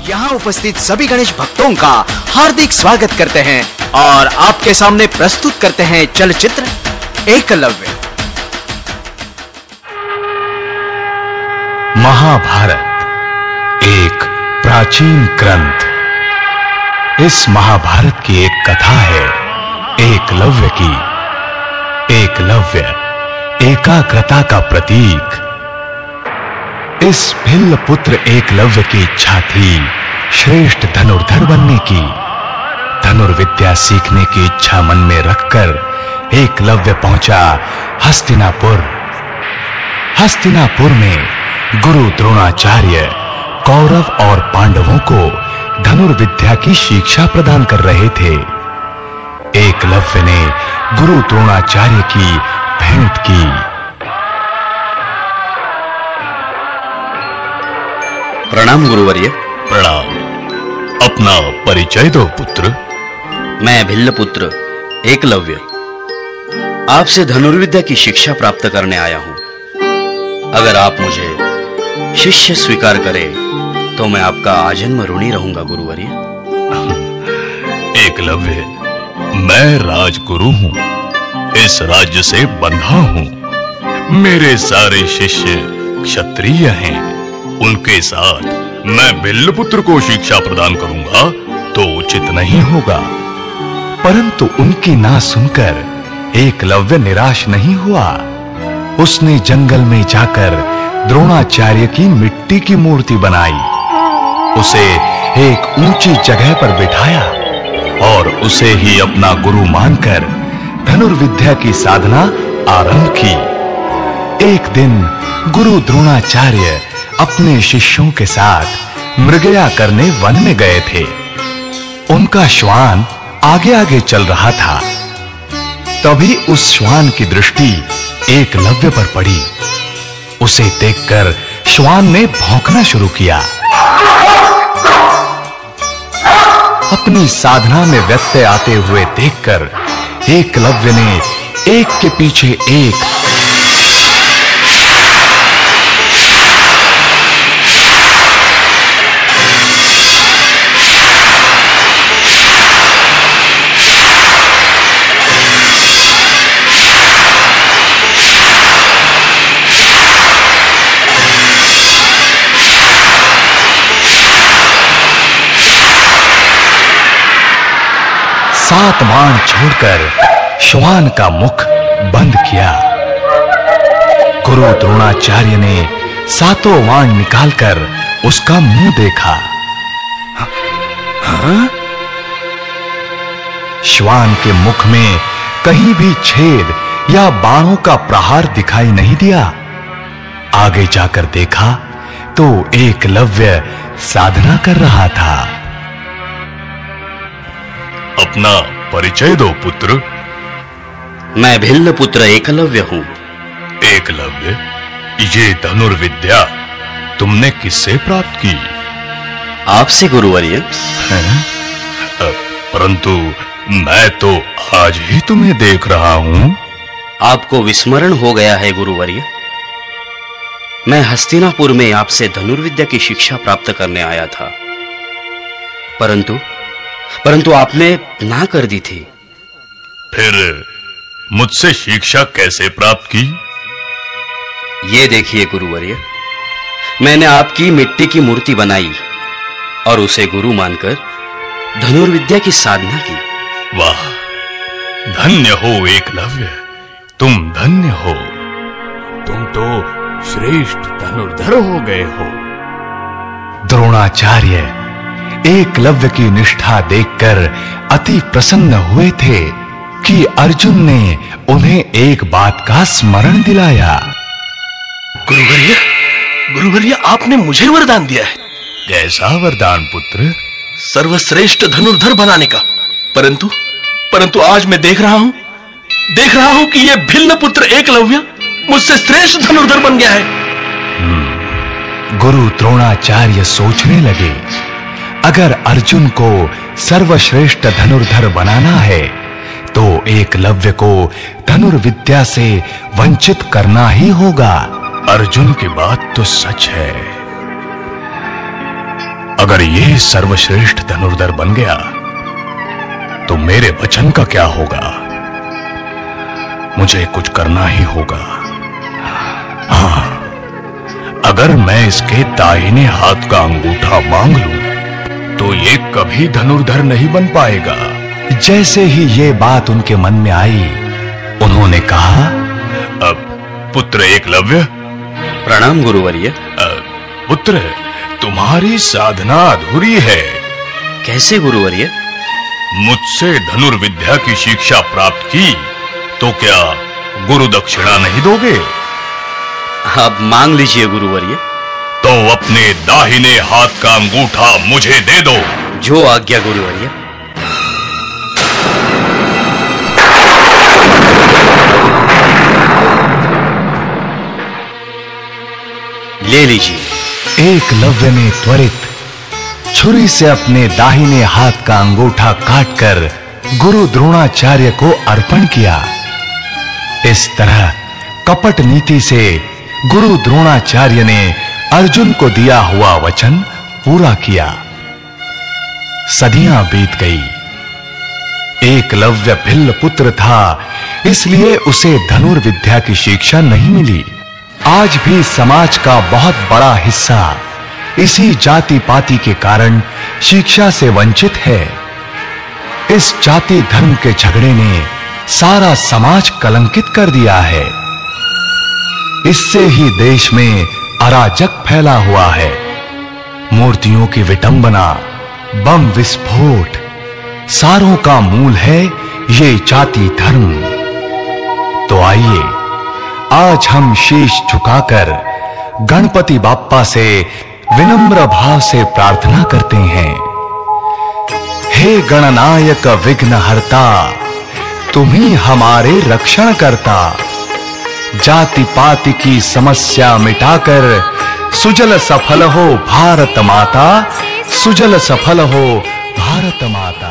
यहाँ उपस्थित सभी गणेश भक्तों का हार्दिक स्वागत करते हैं और आपके सामने प्रस्तुत करते हैं चलचित्र एकलव्य। महाभारत एक प्राचीन ग्रंथ। इस महाभारत की एक कथा है एकलव्य की। एकलव्य एकाग्रता का प्रतीक। इस भिल्ल पुत्र एकलव्य की इच्छा थी श्रेष्ठ धनुर्धर बनने की। धनुर्विद्या सीखने की इच्छा मन में रखकर एकलव्य पहुंचा हस्तिनापुर। हस्तिनापुर में गुरु द्रोणाचार्य कौरव और पांडवों को धनुर्विद्या की शिक्षा प्रदान कर रहे थे। एकलव्य ने गुरु द्रोणाचार्य की भेंट की। प्रणाम गुरुवर्य। प्रणाम। अपना परिचय दो पुत्र। मैं भिल्ल पुत्र एकलव्य आपसे धनुर्विद्या की शिक्षा प्राप्त करने आया हूं। अगर आप मुझे शिष्य स्वीकार करें तो मैं आपका आजन्म ऋणी रहूंगा गुरुवर्य। एकलव्य, मैं राजगुरु हूं। इस राज्य से बंधा हूं। मेरे सारे शिष्य क्षत्रिय हैं। उनके साथ मैं भिल्ल पुत्र को शिक्षा प्रदान करूंगा तो उचित नहीं होगा। परंतु उनकी ना सुनकर एकलव्य निराश नहीं हुआ। उसने जंगल में जाकर द्रोणाचार्य की मिट्टी की मूर्ति बनाई। उसे एक ऊंची जगह पर बिठाया और उसे ही अपना गुरु मानकर धनुर्विद्या की साधना आरंभ की। एक दिन गुरु द्रोणाचार्य अपने शिष्यों के साथ मृगया करने वन में गए थे। उनका श्वान आगे आगे चल रहा था। तभी उस श्वान की दृष्टि एकलव्य पर पड़ी। उसे देखकर श्वान ने भौंकना शुरू किया। अपनी साधना में व्यत्यय आते हुए देखकर एकलव्य ने एक के पीछे एक सात बाण छोड़कर श्वान का मुख बंद किया। गुरु द्रोणाचार्य ने सातों बाण निकालकर उसका मुंह देखा। श्वान के मुख में कहीं भी छेद या बाणों का प्रहार दिखाई नहीं दिया। आगे जाकर देखा तो एकलव्य साधना कर रहा था। अपना परिचय दो पुत्र। मैं भिल्ल पुत्र एकलव्य हूं। एकलव्य, ये धनुर्विद्या तुमने किससे प्राप्त की? आपसे गुरुवर्य। परंतु मैं तो आज ही तुम्हें देख रहा हूं। आपको विस्मरण हो गया है गुरुवर्य। मैं हस्तिनापुर में आपसे धनुर्विद्या की शिक्षा प्राप्त करने आया था, परंतु आपने ना कर दी थी। फिर मुझसे शिक्षा कैसे प्राप्त की? ये देखिए गुरुवर्य, मैंने आपकी मिट्टी की मूर्ति बनाई और उसे गुरु मानकर धनुर्विद्या की साधना की। वाह, धन्य हो एकलव्य, तुम धन्य हो। तुम तो श्रेष्ठ धनुर्धर हो गए हो। द्रोणाचार्य एकलव्य की निष्ठा देखकर अति प्रसन्न हुए थे कि अर्जुन ने उन्हें एक बात का स्मरण दिलाया। गुरुवर्य, आपने मुझे वरदान दिया है। कैसा वरदान पुत्र? सर्वश्रेष्ठ धनुर्धर बनाने का। परंतु आज मैं देख रहा हूं कि यह भिल्ल पुत्र एकलव्य मुझसे श्रेष्ठ धनुर्धर बन गया है। गुरु द्रोणाचार्य सोचने लगे, अगर अर्जुन को सर्वश्रेष्ठ धनुर्धर बनाना है तो एकलव्य को धनुर्विद्या से वंचित करना ही होगा। अर्जुन की बात तो सच है। अगर ये सर्वश्रेष्ठ धनुर्धर बन गया तो मेरे वचन का क्या होगा? मुझे कुछ करना ही होगा। हाँ, अगर मैं इसके दाहिने हाथ का अंगूठा मांग लूं तो ये कभी धनुर्धर नहीं बन पाएगा। जैसे ही ये बात उनके मन में आई, उन्होंने कहा, अब पुत्र एकलव्य। प्रणाम गुरुवर्य। पुत्र, तुम्हारी साधना अधूरी है। कैसे गुरुवर्य? मुझसे धनुर्विद्या की शिक्षा प्राप्त की तो क्या गुरु दक्षिणा नहीं दोगे? आप मांग लीजिए गुरुवर्य। तो अपने दाहिने हाथ का अंगूठा मुझे दे दो। जो आज्ञा गुरुवर्य। ले लीजिए। एकलव्य ने त्वरित छुरी से अपने दाहिने हाथ का अंगूठा काटकर गुरु द्रोणाचार्य को अर्पण किया। इस तरह कपट नीति से गुरु द्रोणाचार्य ने अर्जुन को दिया हुआ वचन पूरा किया। सदियां बीत गई। एकलव्य भिल्ल पुत्र था, इसलिए उसे धनुर्विद्या की शिक्षा नहीं मिली। आज भी समाज का बहुत बड़ा हिस्सा इसी जाति पाति के कारण शिक्षा से वंचित है। इस जाति धर्म के झगड़े ने सारा समाज कलंकित कर दिया है। इससे ही देश में अराजक फैला हुआ है। मूर्तियों की विटंबना, बम विस्फोट, सारों का मूल है ये जाति धर्म। तो आइए आज हम शीश झुकाकर गणपति बाप्पा से विनम्र भाव से प्रार्थना करते हैं। हे गणनायक विघ्नहर्ता, तुम ही हमारे रक्षण करता। जाति पाति की समस्या मिटाकर सुजल सफल हो भारत माता, सुजल सफल हो भारत माता।